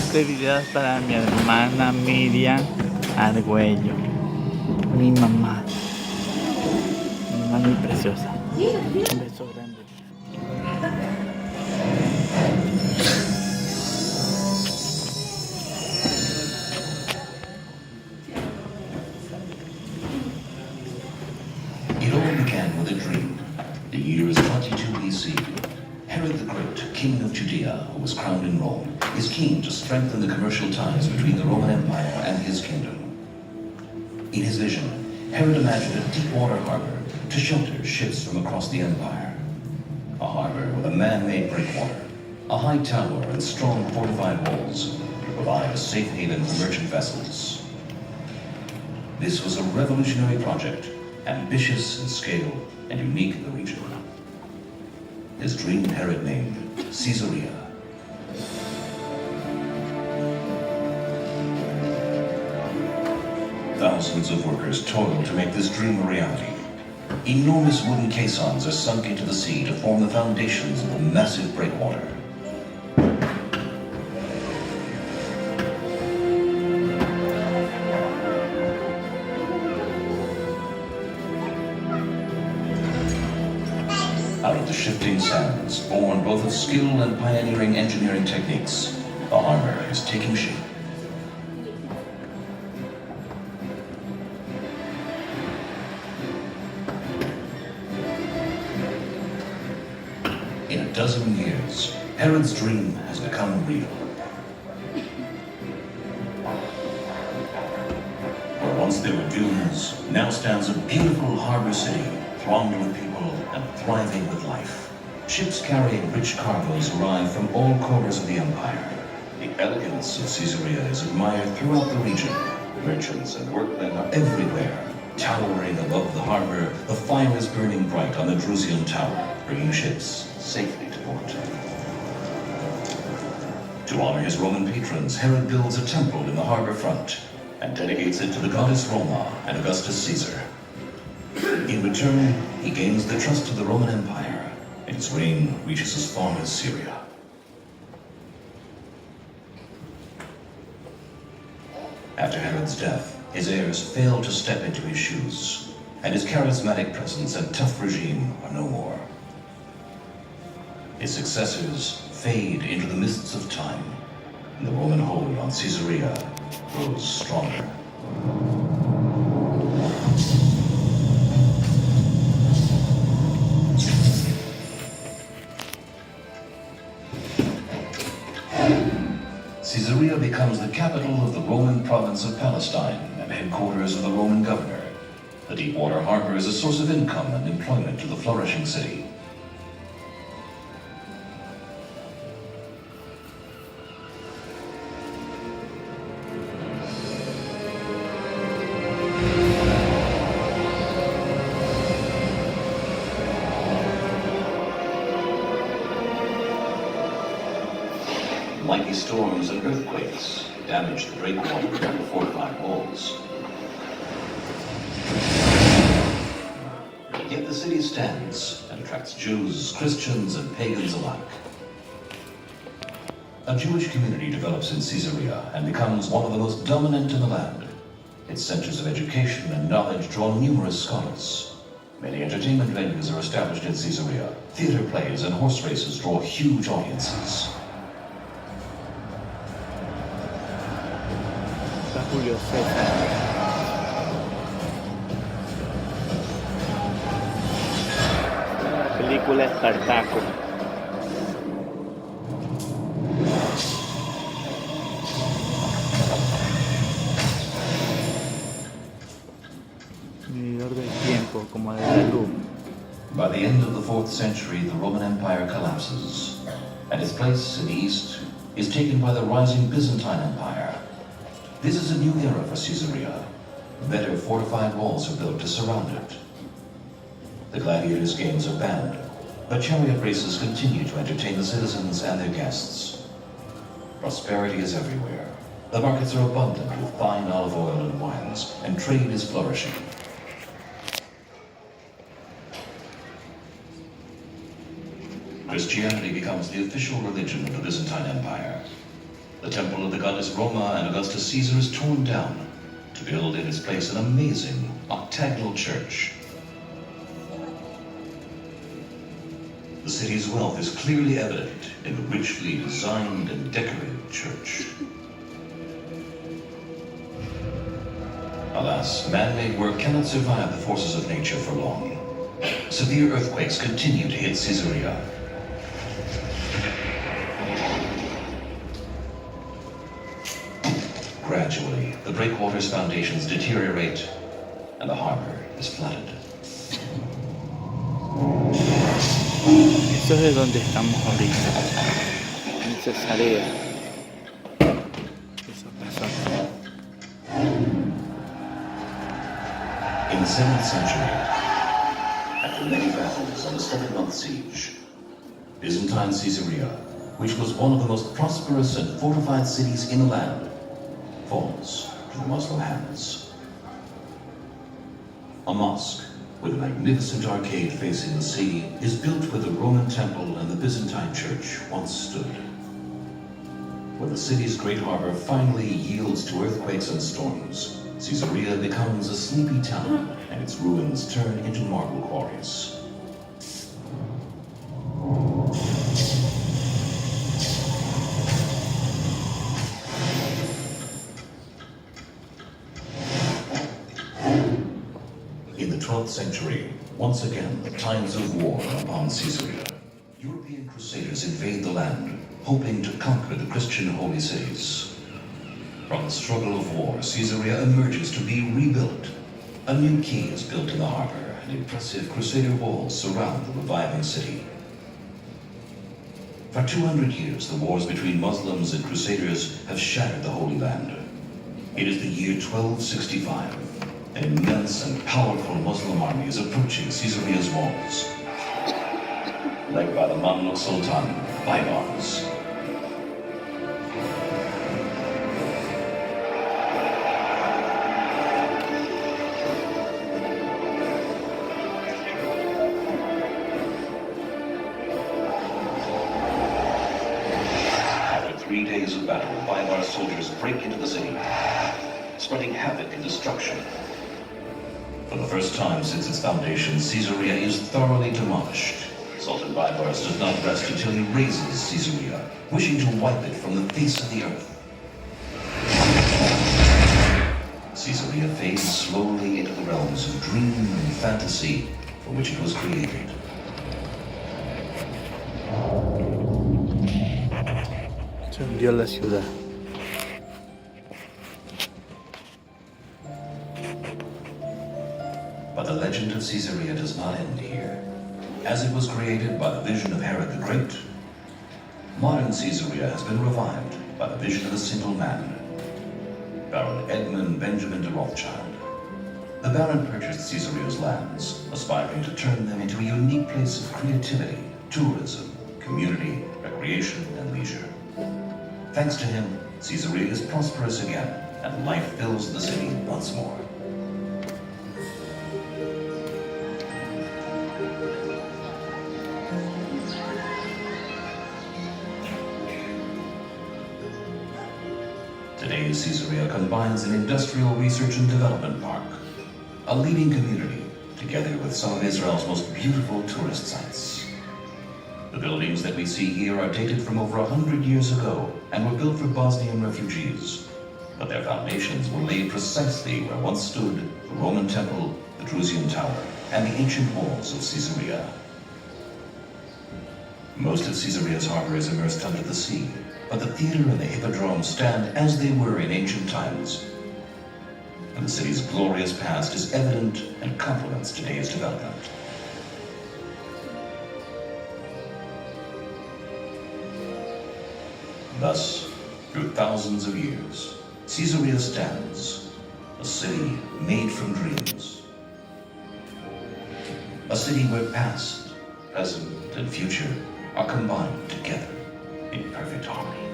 Este video es para mi hermana Miriam Argüello, mi mamá muy preciosa. Un beso grande. It all began with a dream. The year is 22 BC. Herod the Great, king of Judea, who was crowned in Rome, is keen to strengthen the commercial ties between the Roman Empire and his kingdom. In his vision, Herod imagined a deep-water harbor to shelter ships from across the empire. A harbor with a man-made breakwater, a high tower and strong fortified walls to provide a safe haven for merchant vessels. This was a revolutionary project, ambitious in scale and unique in the region. His dream Herod named Caesarea. Thousands of workers toiled to make this dream a reality. Enormous wooden caissons are sunk into the sea to form the foundations of the massive breakwater. Out of the shifting sands, born both of skill and pioneering engineering techniques, the harbor is taking shape. In a dozen years, Herod's dream has become real. Where once there were dunes, now stands a beautiful harbor city, thronged with people and thriving with life. Ships carrying rich cargoes arrive from all corners of the empire. The elegance of Caesarea is admired throughout the region. Merchants and workmen are everywhere. Towering above the harbor, the fire is burning bright on the Drusian Tower, bringing ships safely to port. To honor his Roman patrons, Herod builds a temple in the harbor front and dedicates it to the goddess Roma and Augustus Caesar. In return, he gains the trust of the Roman Empire, and his reign reaches as far as Syria. After Herod's death, his heirs fail to step into his shoes, and his charismatic presence and tough regime are no more. His successors fade into the mists of time, and the Roman hold on Caesarea grows stronger. Caesarea becomes the capital of the Roman province of Palestine and headquarters of the Roman governor. The deep-water harbor is a source of income and employment to the flourishing city. Mighty storms and earthquakes damage the breakwater and the fortified walls. Yet the city stands and attracts Jews, Christians, and pagans alike. A Jewish community develops in Caesarea and becomes one of the most dominant in the land. Its centers of education and knowledge draw numerous scholars. Many entertainment venues are established in Caesarea. Theater plays and horse races draw huge audiences. Julio César. La película Espartaco. Medidor del tiempo, como de la luz. By the end of the 4th century, the Roman Empire collapses, and its place in the east is taken by the rising Byzantine Empire. This is a new era for Caesarea. Better fortified walls are built to surround it. The gladiators' games are banned, but chariot races continue to entertain the citizens and their guests. Prosperity is everywhere. The markets are abundant with fine olive oil and wines, and trade is flourishing. Christianity becomes the official religion of the Byzantine Empire. The The temple of the goddess Roma and Augustus Caesar is torn down to build in its place an amazing octagonal church. The city's wealth is clearly evident in the richly designed and decorated church. Alas, man-made work cannot survive the forces of nature for long. Severe earthquakes continue to hit Caesarea. Gradually, the breakwater's foundations deteriorate and the harbor is flooded. Esto es de donde estamos ahorita, en Cesarea. Eso pasó acá. In the 7th century, after many battles and a 7-month siege, Byzantine Caesarea, which was one of the most prosperous and fortified cities in the land, falls to the Muslim hands. A mosque with a magnificent arcade facing the sea is built where the Roman temple and the Byzantine church once stood. When the city's great harbor finally yields to earthquakes and storms, Caesarea becomes a sleepy town and its ruins turn into marble quarries. In the 12th century, once again, the tides of war are upon Caesarea. European crusaders invade the land, hoping to conquer the Christian holy cities. From the struggle of war, Caesarea emerges to be rebuilt. A new quay is built in the harbor, and impressive crusader walls surround the reviving city. For 200 years, the wars between Muslims and crusaders have shattered the Holy Land. It is the year 1265. An immense and powerful Muslim army is approaching Caesarea's walls, led by the Mamluk Sultan, Baybars. After 3 days of battle, Baybar soldiers break into the city, spreading havoc and destruction. For the first time since its foundation, Caesarea is thoroughly demolished. Sultan Baybars does not rest until he razes Caesarea, wishing to wipe it from the face of the earth. Caesarea fades slowly into the realms of dream and fantasy for which it was created. Se hundió la ciudad. But the legend of Caesarea does not end here. As it was created by the vision of Herod the Great, modern Caesarea has been revived by the vision of a single man, Baron Edmund Benjamin de Rothschild. The Baron purchased Caesarea's lands, aspiring to turn them into a unique place of creativity, tourism, community, recreation, and leisure. Thanks to him, Caesarea is prosperous again, and life fills the city once more. Today, Caesarea combines an industrial research and development park, a leading community, together with some of Israel's most beautiful tourist sites. The buildings that we see here are dated from over 100 years ago and were built for Bosnian refugees. But their foundations were laid precisely where once stood the Roman Temple, the Drusian Tower, and the ancient walls of Caesarea. Most of Caesarea's harbor is immersed under the sea, but the theater and the hippodrome stand as they were in ancient times. And the city's glorious past is evident and complements today's development. Thus, through thousands of years, Caesarea stands, a city made from dreams. A city where past, present, and future are combined together in perfect harmony.